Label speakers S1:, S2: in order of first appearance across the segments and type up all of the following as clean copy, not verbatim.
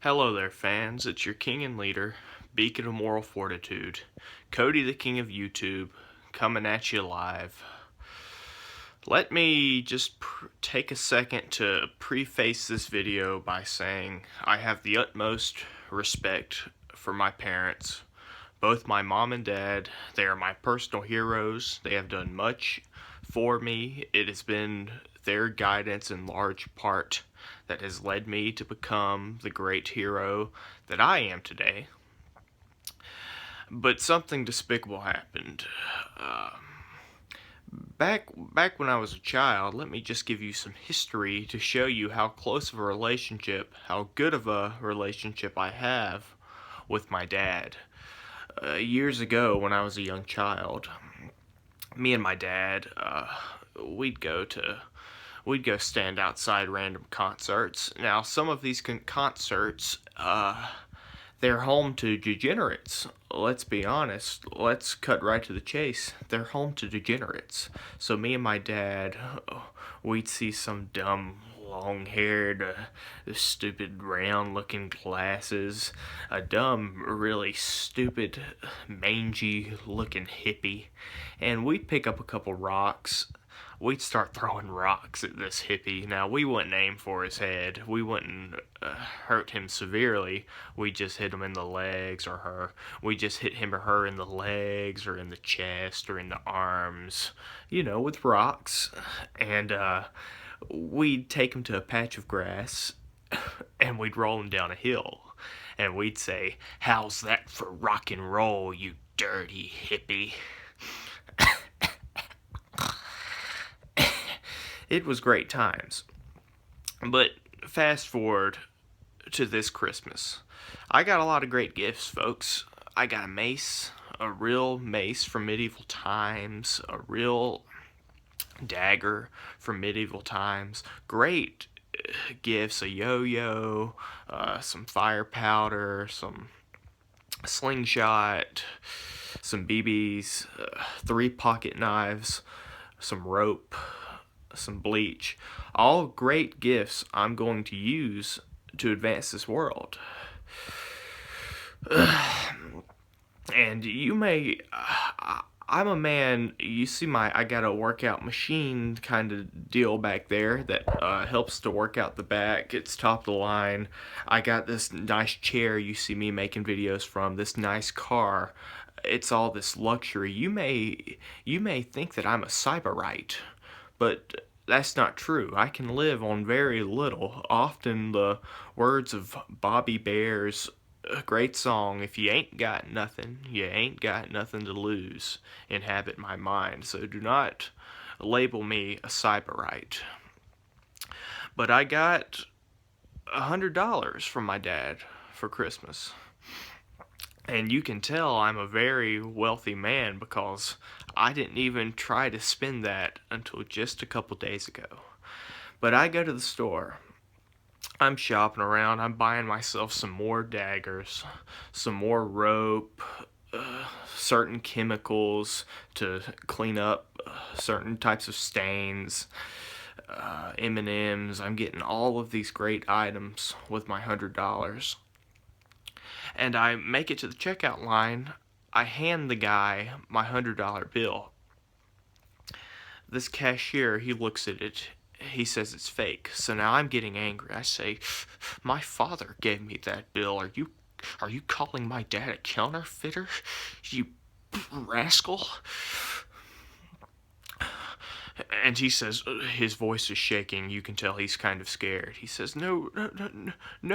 S1: Hello there, fans. It's your king and leader, beacon of moral fortitude, Cody the King of YouTube, coming at you live. Let me just take a second to preface this video by saying I have the utmost respect for my parents, both my mom and dad. They are my personal heroes. They have done much for me. It has been their guidance in large part that has led me to become the great hero that I am today. But something despicable happened. Back when I was a child, let me just give you some history to show you how close of a relationship, how good of a relationship I have with my dad. Years ago, when I was a young child, me and my dad, we'd go stand outside random concerts. Now, some of these concerts, they're home to degenerates. Let's be honest. Let's cut right to the chase. They're home to degenerates. So me and my dad, we'd see some dumb, long-haired, stupid, round-looking glasses, a dumb, really stupid, mangy-looking hippie, and we'd pick up a couple rocks. We'd start throwing rocks at this hippie. Now, we wouldn't aim for his head. We wouldn't hurt him severely. We just hit him in the legs or her. We just hit him or her in the legs or in the chest or in the arms, with rocks. And we'd take him to a patch of grass and we'd roll him down a hill. And we'd say, "How's that for rock and roll, you dirty hippie?" It was great times. But fast forward to this Christmas. I got a lot of great gifts, folks. I got a mace, a real mace from medieval times, a real dagger from medieval times. Great gifts, a yo-yo, some fire powder, some slingshot, some BBs, 3 pocket knives, some rope, some bleach. All great gifts I'm going to use to advance this world. And you may, I'm a man, you see I got a workout machine kind of deal back there that helps to work out the back. It's top of the line. I got this nice chair you see me making videos from, this nice car. It's all this luxury. You may think that I'm a sybarite, but that's not true. I can live on very little. Often the words of Bobby Bear's great song, "If you ain't got nothing, you ain't got nothing to lose," inhabit my mind. So do not label me a sybarite. But I got $100 from my dad for Christmas. And you can tell I'm a very wealthy man because I didn't even try to spend that until just a couple days ago. But I go to the store. I'm shopping around. I'm buying myself some more daggers, some more rope, certain chemicals to clean up certain types of stains, M&Ms. I'm getting all of these great items with my $100. And I make it to the checkout line. I hand the guy my $100 bill. This cashier, he looks at it. He says it's fake. So now I'm getting angry. I say, "My father gave me that bill. Are you calling my dad a counterfeiter? You rascal." And he says, his voice is shaking. You can tell he's kind of scared. He says, "No,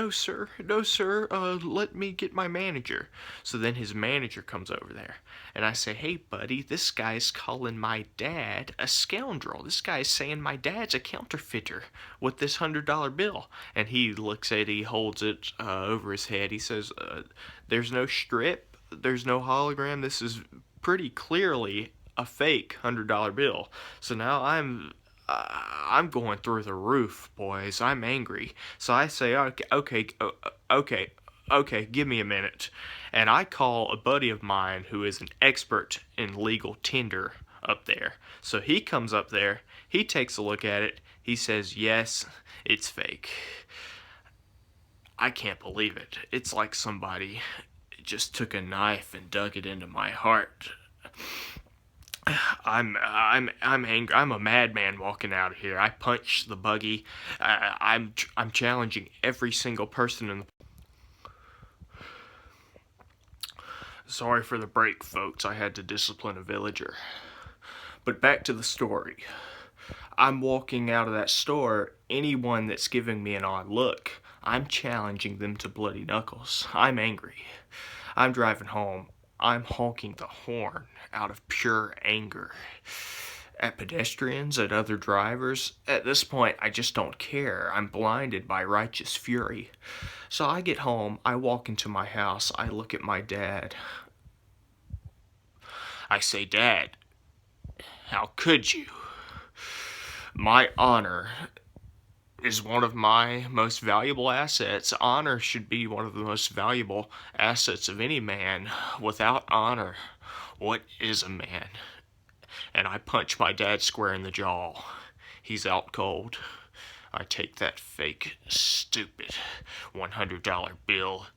S1: sir. No, sir. Let me get my manager." So then his manager comes over there. And I say, "Hey, buddy, this guy's calling my dad a scoundrel. This guy's saying my dad's a counterfeiter with this $100 bill." And he looks at it, he holds it over his head. He says, "There's no strip. There's no hologram. This is pretty clearly a fake $100 bill." So now I'm going through the roof, boys. I'm angry. So I say, okay, give me a minute. And I call a buddy of mine who is an expert in legal tender up there. So he comes up there, he takes a look at it, he says, "Yes, it's fake." I can't believe it. It's like somebody just took a knife and dug it into my heart. I'm angry. I'm a madman walking out of here. I punched the buggy. I'm challenging every single person in the. Sorry for the break, folks. I had to discipline a villager. But back to the story. I'm walking out of that store. Anyone that's giving me an odd look, I'm challenging them to bloody knuckles. I'm angry. I'm driving home. I'm honking the horn out of pure anger. At pedestrians, at other drivers. At this point, I just don't care. I'm blinded by righteous fury. So I get home, I walk into my house, I look at my dad. I say, Dad, how could you? My honor is one of my most valuable assets. Honor should be one of the most valuable assets of any man. Without honor, what is a man? And I punch my dad square in the jaw. He's out cold. I take that fake, stupid $100 bill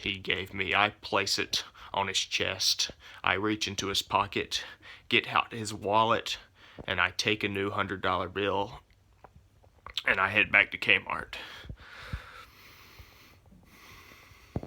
S1: he gave me. I place it on his chest. I reach into his pocket, get out his wallet, and I take a new $100 bill, and I head back to Kmart.